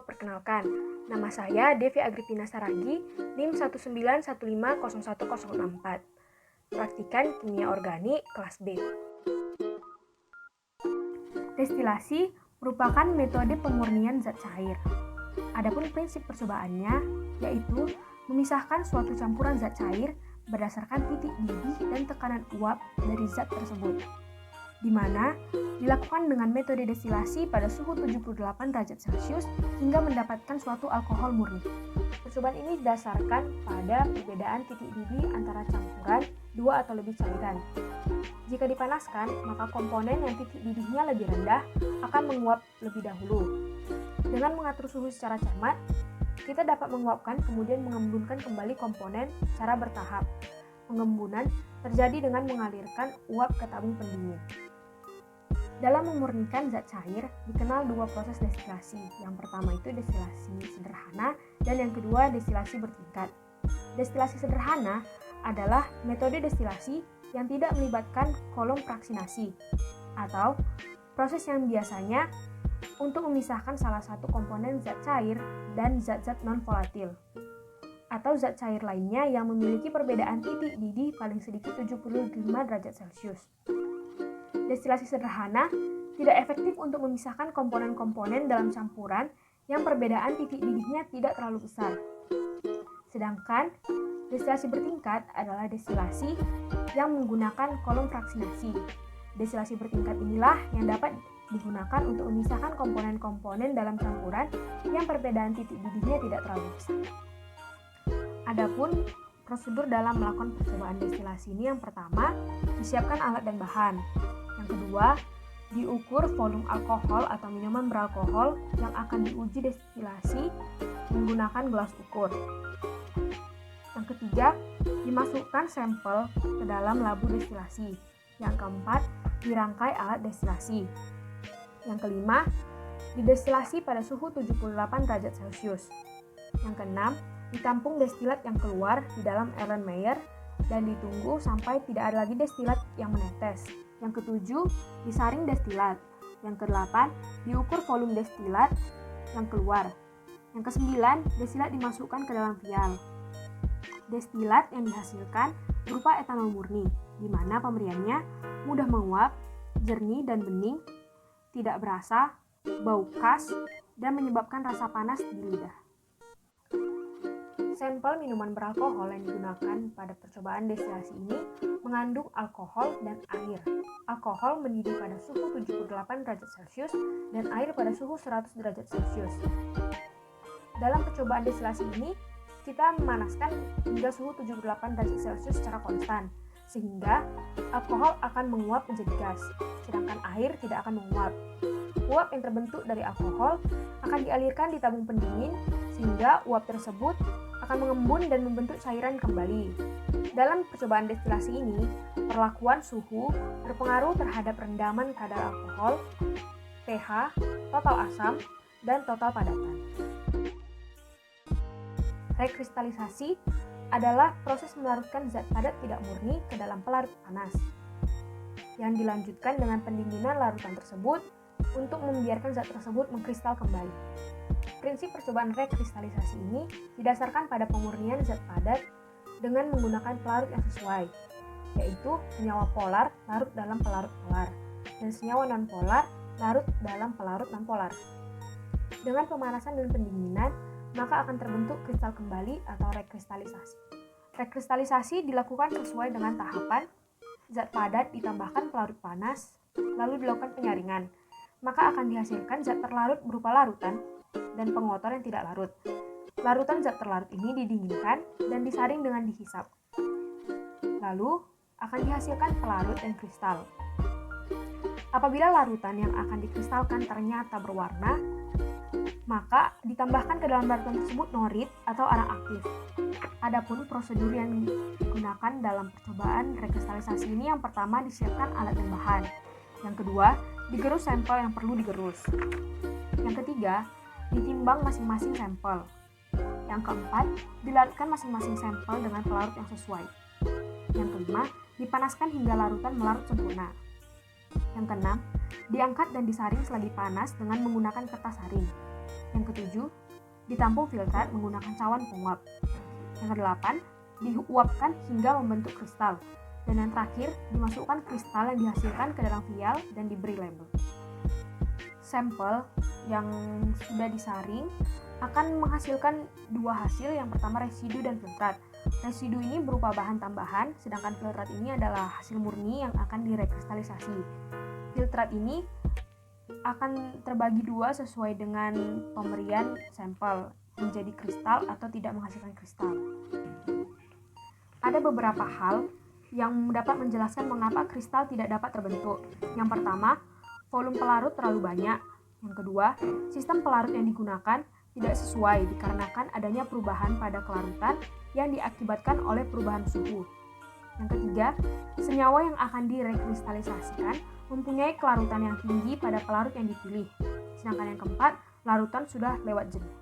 perkenalkan. Nama saya Devi Agripina Saragi, NIM 191501064. Praktikan Kimia Organik kelas B. Destilasi merupakan metode pemurnian zat cair. Adapun prinsip percobaannya yaitu memisahkan suatu campuran zat cair berdasarkan titik didih dan tekanan uap dari zat tersebut, di mana dilakukan dengan metode destilasi pada suhu 78 derajat Celcius hingga mendapatkan suatu alkohol murni. Percobaan ini didasarkan pada perbedaan titik didih antara campuran dua atau lebih cairan. Jika dipanaskan, maka komponen yang titik didihnya lebih rendah akan menguap lebih dahulu. Dengan mengatur suhu secara cermat, kita dapat menguapkan kemudian mengembunkan kembali komponen secara bertahap. Pengembunan terjadi dengan mengalirkan uap ke tabung pendingin. Dalam memurnikan zat cair, dikenal dua proses destilasi. Yang pertama itu destilasi sederhana dan yang kedua destilasi bertingkat. Destilasi sederhana adalah metode destilasi yang tidak melibatkan kolom fraksinasi atau proses yang biasanya untuk memisahkan salah satu komponen zat cair dan zat-zat non-volatil atau zat cair lainnya yang memiliki perbedaan titik didih paling sedikit 75 derajat Celcius. Destilasi sederhana tidak efektif untuk memisahkan komponen-komponen dalam campuran yang perbedaan titik didihnya tidak terlalu besar. Sedangkan destilasi bertingkat adalah destilasi yang menggunakan kolom fraksinasi. Destilasi bertingkat inilah yang dapat digunakan untuk memisahkan komponen-komponen dalam campuran yang perbedaan titik didihnya tidak terlalu besar. Adapun prosedur dalam melakukan percobaan destilasi ini, yang pertama, disiapkan alat dan bahan. Yang kedua, diukur volume alkohol atau minuman beralkohol yang akan diuji destilasi menggunakan gelas ukur. Yang ketiga, dimasukkan sampel ke dalam labu destilasi. Yang keempat, dirangkai alat destilasi. Yang kelima, didestilasi pada suhu 78 derajat Celcius. Yang keenam, ditampung destilat yang keluar di dalam Erlenmeyer dan ditunggu sampai tidak ada lagi destilat yang menetes. Yang ketujuh, disaring destilat. Yang kedelapan, diukur volume destilat yang keluar. Yang kesembilan, destilat dimasukkan ke dalam vial. Destilat yang dihasilkan berupa etanol murni, di mana pemberiannya mudah menguap, jernih dan bening, tidak berasa, bau khas, dan menyebabkan rasa panas di lidah. Sampel minuman beralkohol yang digunakan pada percobaan destilasi ini mengandung alkohol dan air. Alkohol mendidih pada suhu 78 derajat Celcius dan air pada suhu 100 derajat Celcius. Dalam percobaan destilasi ini, kita memanaskan hingga suhu 78 derajat Celcius secara konstan, sehingga alkohol akan menguap menjadi gas, sedangkan air tidak akan menguap. Uap yang terbentuk dari alkohol akan dialirkan di tabung pendingin, sehingga uap tersebut akan mengembun dan membentuk cairan kembali. Dalam percobaan destilasi ini, perlakuan suhu berpengaruh terhadap rendaman kadar alkohol, pH, total asam, dan total padatan. Rekristalisasi adalah proses melarutkan zat padat tidak murni ke dalam pelarut panas, yang dilanjutkan dengan pendinginan larutan tersebut untuk membiarkan zat tersebut mengkristal kembali. Prinsip percobaan rekristalisasi ini didasarkan pada pemurnian zat padat dengan menggunakan pelarut yang sesuai, yaitu senyawa polar larut dalam pelarut polar dan senyawa nonpolar larut dalam pelarut nonpolar. Dengan pemanasan dan pendinginan, maka akan terbentuk kristal kembali atau rekristalisasi. Rekristalisasi dilakukan sesuai dengan tahapan zat padat ditambahkan pelarut panas, lalu dilakukan penyaringan, maka akan dihasilkan zat terlarut berupa larutan dan pengotor yang tidak larut. Larutan zat terlarut ini didinginkan dan disaring dengan dihisap. Lalu akan dihasilkan pelarut dan kristal. Apabila larutan yang akan dikristalkan ternyata berwarna, maka ditambahkan ke dalam larutan tersebut norit atau arang aktif. Adapun prosedur yang digunakan dalam percobaan rekristalisasi ini, yang pertama disiapkan alat dan bahan. Yang kedua, digerus sampel yang perlu digerus. Yang ketiga, ditimbang masing-masing sampel. Yang keempat, dilarutkan masing-masing sampel dengan pelarut yang sesuai. Yang kelima, dipanaskan hingga larutan melarut sempurna. Yang keenam, diangkat dan disaring selagi panas dengan menggunakan kertas saring. Yang ketujuh, ditampung filtrat menggunakan cawan penguap. Yang kedelapan, diuapkan hingga membentuk kristal. Dan yang terakhir, dimasukkan kristal yang dihasilkan ke dalam vial dan diberi label. Sampel yang sudah disaring akan menghasilkan dua hasil, yang pertama residu dan filtrat. Residu ini berupa bahan tambahan, sedangkan filtrat ini adalah hasil murni yang akan direkristalisasi. Filtrat ini akan terbagi dua sesuai dengan pemberian sampel, menjadi kristal atau tidak menghasilkan kristal. Ada beberapa hal yang dapat menjelaskan mengapa kristal tidak dapat terbentuk. Yang pertama, volume pelarut terlalu banyak. Yang kedua, sistem pelarut yang digunakan tidak sesuai dikarenakan adanya perubahan pada kelarutan yang diakibatkan oleh perubahan suhu. Yang ketiga, senyawa yang akan direkristalisasikan mempunyai kelarutan yang tinggi pada pelarut yang dipilih. Sedangkan yang keempat, larutan sudah lewat jenuh.